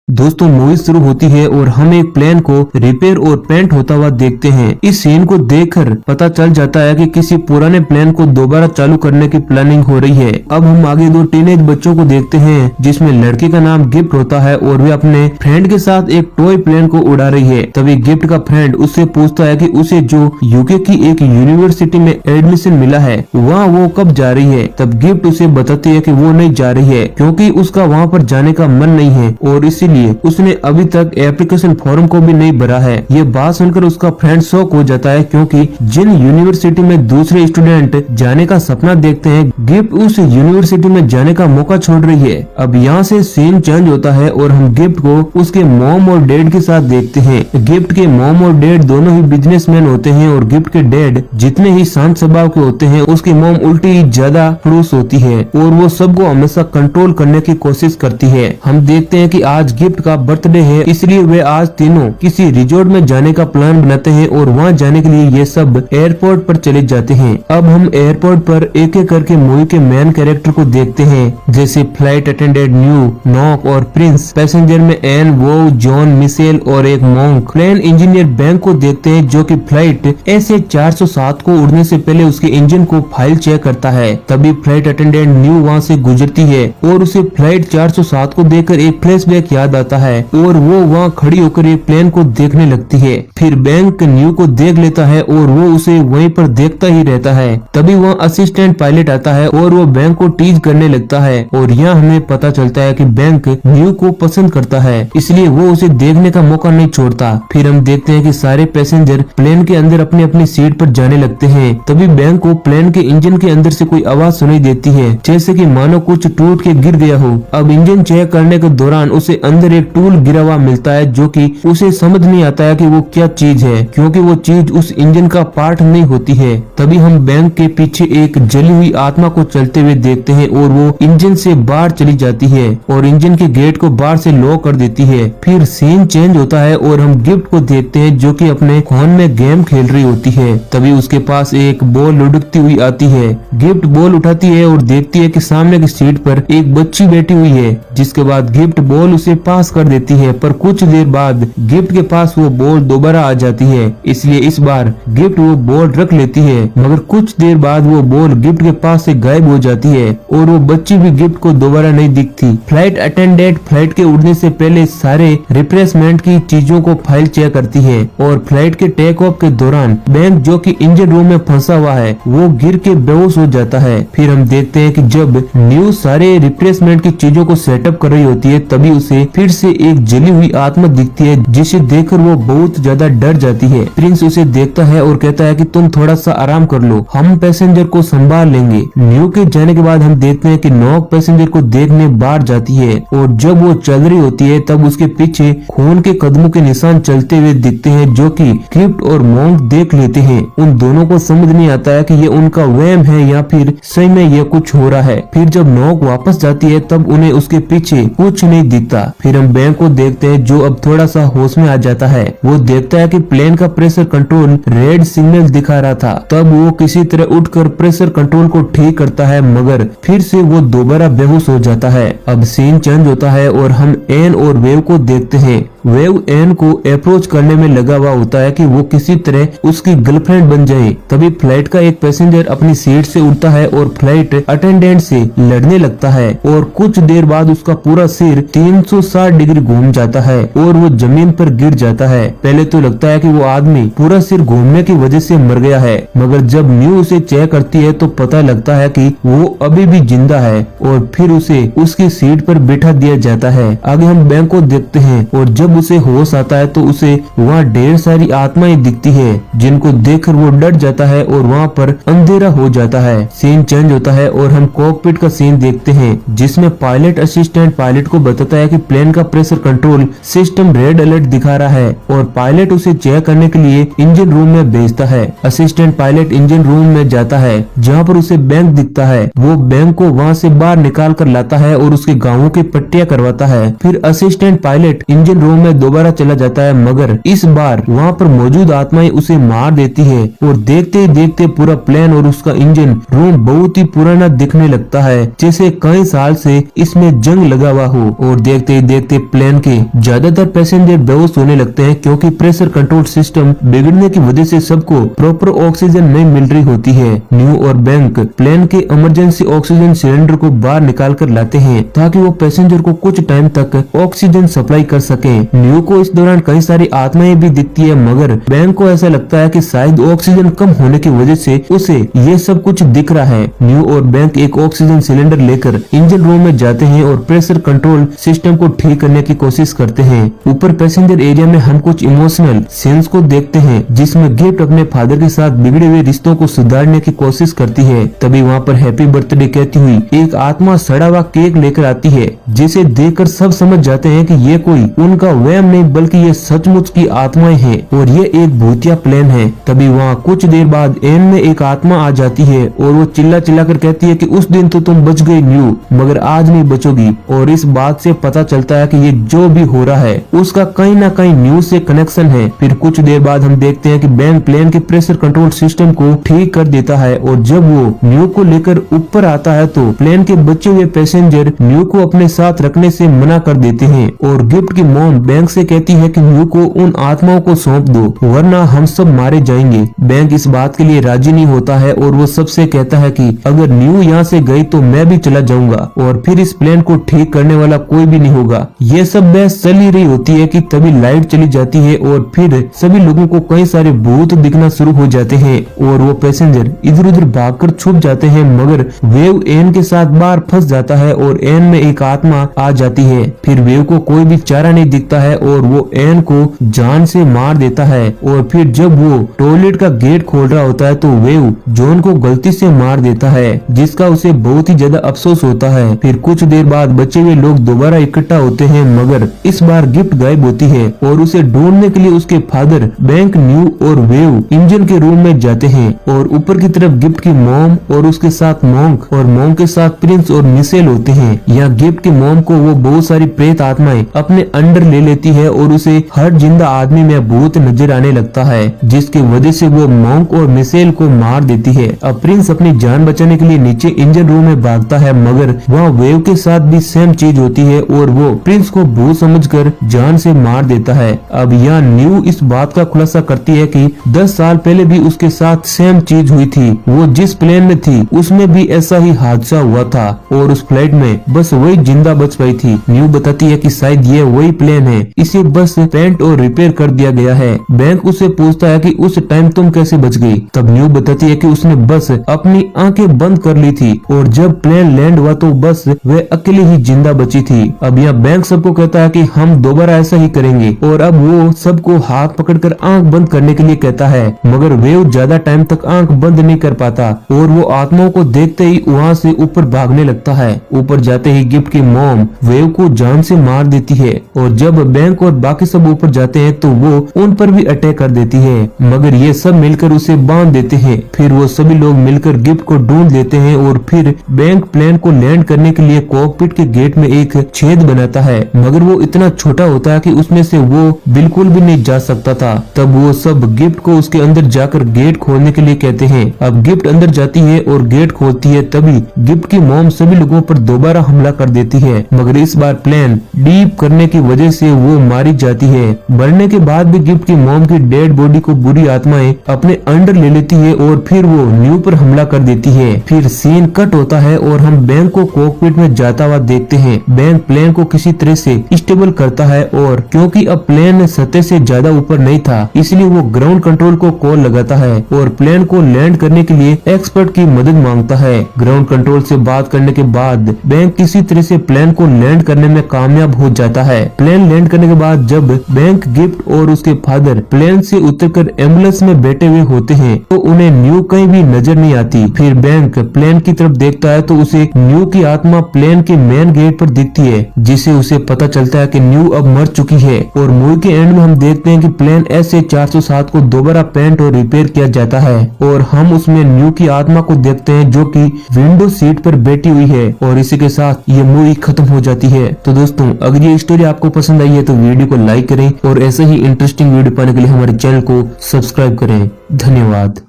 दोस्तों मूवी शुरू होती है और हम एक प्लेन को रिपेयर और पेंट होता हुआ देखते हैं। इस सीन को देखकर पता चल जाता है कि किसी पुराने प्लेन को दोबारा चालू करने की प्लानिंग हो रही है। अब हम आगे दो टीनेज बच्चों को देखते हैं जिसमें लड़की का नाम गिफ्ट होता है और वे अपने फ्रेंड के साथ एक टॉय प्लेन को उड़ा रही है। तभी गिफ्ट का फ्रेंड उससे पूछता है कि उसे जो यूके की एक यूनिवर्सिटी में एडमिशन मिला है वहाँ वो कब जा रही है। तब गिफ्ट उसे बताती है कि वो नहीं जा रही है क्योंकि उसका वहाँ पर जाने का मन नहीं है और इसीलिए उसने अभी तक एप्लीकेशन फॉर्म को भी नहीं भरा है। ये बात सुनकर उसका फ्रेंड शॉक हो जाता है क्योंकि जिन यूनिवर्सिटी में दूसरे स्टूडेंट जाने का सपना देखते हैं गिफ्ट उस यूनिवर्सिटी में जाने का मौका छोड़ रही है। अब यहाँ से सीन चेंज होता है और हम गिफ्ट को उसके मॉम और डैड के साथ देखते हैं। गिफ्ट के मॉम और डैड दोनों ही बिजनेसमैन होते हैं और गिफ्ट के डैड जितने ही शांत स्वभाव के होते हैं उसकी मॉम उल्टी ज्यादा खड़ूस होती है और वो सबको हमेशा कंट्रोल करने की कोशिश करती है। हम देखते हैं कि आज गिफ्ट का बर्थडे है इसलिए वे आज तीनों किसी रिजॉर्ट में जाने का प्लान बनाते हैं और वहां जाने के लिए ये सब एयरपोर्ट पर चले जाते हैं। अब हम एयरपोर्ट पर एक एक करके मूवी के मेन कैरेक्टर को देखते हैं जैसे फ्लाइट अटेंडेंट न्यू, नॉक और प्रिंस। पैसेंजर में एन, वो, जॉन, मिशेल और एक मॉन्क। प्लेन इंजीनियर बैंक को देखते हैं जो कि फ्लाइट ऐसे 407 को उड़ने से पहले उसके इंजन को फाइल चेक करता है। तभी फ्लाइट अटेंडेंट न्यू वहाँ से गुजरती है और उसे फ्लाइट 407 को देखकर एक फ्लैशबैक याद आता है और वो वहाँ खड़ी होकर एक प्लेन को देखने लगती है। फिर बैंक न्यू को देख लेता है और वो उसे वहीं पर देखता ही रहता है। तभी वहाँ असिस्टेंट पायलट आता है और वो बैंक को टीज करने लगता है और यहाँ हमें पता चलता है कि बैंक न्यू को पसंद करता है इसलिए वो उसे देखने का मौका नहीं छोड़ता। फिर हम देखते हैं कि सारे पैसेंजर प्लेन के अंदर अपनी अपनी सीट पर जाने लगते हैं। तभी बैंक को प्लेन के इंजन के अंदर से कोई आवाज सुनाई देती है जैसे कि मानो कुछ टूट के गिर गया हो। अब इंजन चेक करने के दौरान उसे अंदर एक टूल गिरा हुआ मिलता है जो कि उसे समझ नहीं आता है कि वो क्या चीज है क्योंकि वो चीज उस इंजन का पार्ट नहीं होती है। तभी हम बैंक के पीछे एक जली हुई आत्मा को चलते हुए देखते हैं और वो इंजन से बाहर चली जाती है और इंजन के गेट को बाहर से लॉक कर देती है। फिर सीन चेंज होता है और हम गिफ्ट को देखते हैं जो कि अपने फोन में गेम खेल रही होती है। तभी उसके पास एक बॉल लुढ़कती हुई आती है। गिफ्ट बॉल उठाती है और देखती है कि सामने की सीट पर एक बच्ची बैठी हुई है जिसके बाद गिफ्ट बॉल उसे पास कर देती है पर कुछ देर बाद गिफ्ट के पास वो बॉल दोबारा आ जाती है इसलिए इस बार गिफ्ट वो बॉल रख लेती है मगर कुछ देर बाद वो बॉल गिफ्ट के पास से गायब हो जाती है और वो बच्ची भी गिफ्ट को दोबारा नहीं दिखती। फ्लाइट अटेंडेंट फ्लाइट के उड़ने से पहले सारे रिप्लेसमेंट की चीजों को फाइल चेक करती है और फ्लाइट के टेक ऑफ के दौरान बैंक जो कि इंजन रूम में फंसा हुआ है वो गिर के बेहोश हो जाता है। फिर हम देखते हैं कि जब न्यू सारे रिप्लेसमेंट की चीजों को सेटअप कर रही होती है तभी उसे फिर से एक जली हुई आत्मा दिखती है जिसे देखकर वो बहुत ज्यादा डर जाती है। प्रिंस उसे देखता है और कहता है कि तुम थोड़ा सा आराम कर लो, हम पैसेंजर को संभाल लेंगे। न्यू के जाने के बाद हम देखते हैं कि नॉक पैसेंजर को देखने बाहर जाती है और जब वो चल रही होती है तब उसके पीछे खून के कदमों के निशान चलते हुए दिखते हैं जो कि गिफ्ट और मॉन्क देख लेते हैं। उन दोनों को समझ नहीं आता है कि ये उनका वहम है या फिर सही में ये कुछ हो रहा है। फिर जब नॉक वापस जाती है तब उन्हें उसके पीछे कुछ नहीं दिखता। फिर हम बैंक को देखते हैं जो अब थोड़ा सा होश में आ जाता है। वो देखता है कि प्लेन का प्रेशर कंट्रोल रेड सिग्नल दिखा रहा था। तब वो किसी तरह उठकर प्रेशर कंट्रोल को ठीक करता है मगर फिर से वो दोबारा बेहोश हो जाता है। अब सीन चेंज होता है और हम एन और वेव को देखते हैं। वेव एन को अप्रोच करने में लगा हुआ होता है कि वो किसी तरह उसकी गर्लफ्रेंड बन जाए। तभी फ्लाइट का एक पैसेंजर अपनी सीट से उठता है और फ्लाइट अटेंडेंट से लड़ने लगता है और कुछ देर बाद उसका पूरा सिर 360 डिग्री घूम जाता है और वो जमीन पर गिर जाता है। पहले तो लगता है कि वो आदमी पूरा सिर घूमने की वजह से मर गया है मगर जब न्यू उसे चेक करती है तो पता लगता है कि वो अभी भी जिंदा है और फिर उसे उसकी सीट पर बिठा दिया जाता है। आगे हम बैंक को देखते हैं और जब उसे होश आता है तो उसे वहाँ ढेर सारी आत्माएं दिखती है जिनको देखकर वो डर जाता है और वहाँ पर अंधेरा हो जाता है। सीन चेंज होता है और हम कॉकपिट का सीन देखते हैं जिसमें पायलट असिस्टेंट पायलट को बताता है कि प्लेन का pressure control system red alert दिखा रहा है और पायलट उसे चेक करने के लिए इंजन रूम में भेजता है। असिस्टेंट पायलट इंजन रूम में जाता है जहाँ पर उसे बैंक दिखता है। वो बैंक को वहाँ से बाहर निकाल कर लाता है और उसके गाँवों की पट्टियां करवाता है। फिर असिस्टेंट पायलट इंजन रूम में दोबारा चला जाता है, मगर इस बार वहाँ पर मौजूद आत्माएं उसे मार देती है और देखते ही देखते पूरा प्लेन और उसका इंजन रूम बहुत ही पुराना दिखने लगता है, जैसे कई साल से इसमें जंग लगा हुआ हो। और देखते ही देखते प्लेन के ज्यादातर पैसेंजर बेहोश होने लगते हैं, क्योंकि प्रेशर कंट्रोल सिस्टम बिगड़ने की वजह से सबको प्रॉपर ऑक्सीजन नहीं मिल रही होती है। न्यू और बैंक प्लेन के इमरजेंसी ऑक्सीजन सिलेंडर को बाहर निकाल कर लाते हैं, ताकि वो पैसेंजर को कुछ टाइम तक ऑक्सीजन सप्लाई कर सके। न्यू को इस दौरान कई सारी आत्माएं भी दिखती है, मगर बैंक को ऐसा लगता है कि शायद ऑक्सीजन कम होने की वजह से उसे ये सब कुछ दिख रहा है। न्यू और बैंक एक ऑक्सीजन सिलेंडर लेकर इंजन रूम में जाते हैं और प्रेशर कंट्रोल सिस्टम को ठीक करने की कोशिश करते हैं। ऊपर पैसेंजर एरिया में हम कुछ इमोशनल सीन्स को देखते हैं, जिसमें गिफ्ट अपने फादर के साथ बिगड़े हुए रिश्तों को सुधारने की कोशिश करती है। तभी वहाँ पर हैप्पी बर्थडे कहती हुई एक आत्मा सड़ा हुआ केक लेकर आती है, जिसे देखकर सब समझ जाते हैं कि ये कोई उनका वहम नहीं, बल्कि ये सचमुच की आत्माएं हैं और ये एक भूतिया प्लेन है। तभी वहाँ कुछ देर बाद एन में एक आत्मा आ जाती है और वो चिल्ला चिल्ला कर कहती है कि उस दिन तो तुम बच गई न्यू, मगर आज नहीं बचोगी। और इस बात से पता चलता है कि ये जो भी हो रहा है उसका कहीं ना कहीं न्यू से कनेक्शन है। फिर कुछ देर बाद हम देखते हैं कि बैंक प्लेन के प्रेशर कंट्रोल सिस्टम को ठीक कर देता है, और जब वो न्यू को लेकर ऊपर आता है तो प्लेन के बचे हुए पैसेंजर न्यू को अपने साथ रखने से मना कर देते हैं। और गिफ्ट की मॉम बैंक से कहती है कि न्यू को उन आत्माओं को सौंप दो, वरना हम सब मारे जाएंगे। बैंक इस बात के लिए राजी नहीं होता है और वो सबसे कहता है कि अगर न्यू यहाँ से गई तो मैं भी चला जाऊंगा और फिर इस प्लेन को ठीक करने वाला कोई भी नहीं होगा। ये सब बहस चल ही रही होती है कि तभी लाइट चली जाती है और फिर सभी लोगों को कई सारे भूत दिखना शुरू हो जाते हैं और वो पैसेंजर इधर उधर भागकर छुप जाते हैं, मगर वेव एन के साथ बाहर फंस जाता है और एन में एक आत्मा आ जाती है। फिर वेव को कोई भी चारा नहीं दिखता है और वो एन को जान से मार देता है। और फिर जब वो टॉयलेट का गेट खोल रहा होता है तो वेव जॉन को गलती से मार देता है, जिसका उसे बहुत ही ज्यादा अफसोस होता है। फिर कुछ देर बाद बचे हुए लोग दोबारा इकट्ठा होते हैं, मगर इस बार गिफ्ट गायब होती है और उसे ढूंढने के लिए उसके फादर बैंक, न्यू और वेव इंजन के रूम में जाते हैं। और ऊपर की तरफ गिफ्ट की मॉम और उसके साथ मॉन्क और मॉम के साथ प्रिंस और मिशेल होते हैं। यहाँ गिफ्ट की मॉम को वो बहुत सारी प्रेत आत्माएं अपने अंडर ले लेती है और उसे हर जिंदा आदमी में भूत नजर आने लगता है, जिसकी वजह से वो मॉन्क और मिशेल को मार देती है। अब प्रिंस अपनी जान बचाने के लिए नीचे इंजन रूम में भागता है, मगर वहाँ वेव के साथ भी सेम चीज होती है और वो प्रिंस को भूत समझकर जान से मार देता है। अब यहाँ न्यू इस बात का खुलासा करती है कि 10 साल पहले भी उसके साथ सेम चीज हुई थी। वो जिस प्लेन में थी उसमें भी ऐसा ही हादसा हुआ था और उस फ्लाइट में बस वही जिंदा बच पाई थी। न्यू बताती है कि शायद ये वही प्लेन है, इसे बस पेंट और रिपेयर कर दिया गया है। बैंक उससे पूछता है कि उस टाइम तुम कैसे बच गई? तब न्यू बताती है कि उसने बस अपनी आंखें बंद कर ली थी और जब प्लेन लैंड हुआ तो बस वह अकेले ही जिंदा बची थी। अब यहाँ बैंक सबको कहता है कि हम दोबारा ऐसा ही करेंगे और अब वो सबको हाथ पकड़कर आंख बंद करने के लिए कहता है, मगर वेव ज्यादा टाइम तक आंख बंद नहीं कर पाता और वो आत्माओं को देखते ही वहाँ से ऊपर भागने लगता है। ऊपर जाते ही गिफ्ट की मॉम वेव को जान से मार देती है और जब बैंक और बाकी सब ऊपर जाते हैं तो वो उन पर भी अटैक कर देती है, मगर ये सब मिलकर उसे बांध देते हैं। फिर वो सभी लोग मिलकर गिफ्ट को ढूंढ लेते हैं और फिर बैंक प्लेन को लैंड करने के लिए कॉकपिट के गेट में एक छेद बनाता है, मगर वो इतना छोटा होता है कि उसमें से वो बिल्कुल भी नहीं जा सकता था। तब वो सब गिफ्ट को उसके अंदर जाकर गेट खोलने के लिए कहते हैं। अब गिफ्ट अंदर जाती है और गेट खोलती है, तभी गिफ्ट की मॉम सभी लोगों पर दोबारा हमला कर देती है, मगर इस बार प्लेन डीप करने की वजह से वो मारी जाती है। मरने के बाद भी गिफ्ट की मॉम की डेड बॉडी को बुरी आत्माएं अपने अंडर ले लेती है और फिर वो न्यू पर हमला कर देती है। फिर सीन कट होता है और हम बैंक को कॉकपिट में जाता हुआ देखते हैं। बैंक प्लेन को किसी तरह से स्टेबल करता है और क्योंकि अब प्लेन सतह से ज्यादा ऊपर नहीं था, इसलिए वो ग्राउंड कंट्रोल को कॉल लगाता है और प्लेन को लैंड करने के लिए एक्सपर्ट की मदद मांगता है। ग्राउंड कंट्रोल से बात करने के बाद बैंक किसी तरह से प्लेन को लैंड करने में कामयाब हो जाता है। प्लेन लैंड करने के बाद जब बैंक, गिफ्ट और उसके फादर प्लेन से उतरकर एम्बुलेंस में बैठे हुए होते हैं तो उन्हें न्यू कहीं भी नजर नहीं आती। फिर बैंक प्लेन की तरफ देखता है तो उसे न्यू की आत्मा प्लेन के मेन गेट पर दिखती है, जिससे उसे पता चलता है कि न्यू अब मर चुकी है। और मूवी के एंड में हम देखते हैं कि प्लेन SA-407 को दोबारा पेंट और रिपेयर किया जाता है और हम उसमें न्यू की आत्मा को देखते हैं जो कि विंडो सीट पर बैठी हुई है। और इसी के साथ ये मूवी खत्म हो जाती है। तो दोस्तों, अगर ये स्टोरी आपको पसंद आई है तो वीडियो को लाइक करें और ऐसे ही इंटरेस्टिंग वीडियो पाने के लिए हमारे चैनल को सब्सक्राइब करें। धन्यवाद।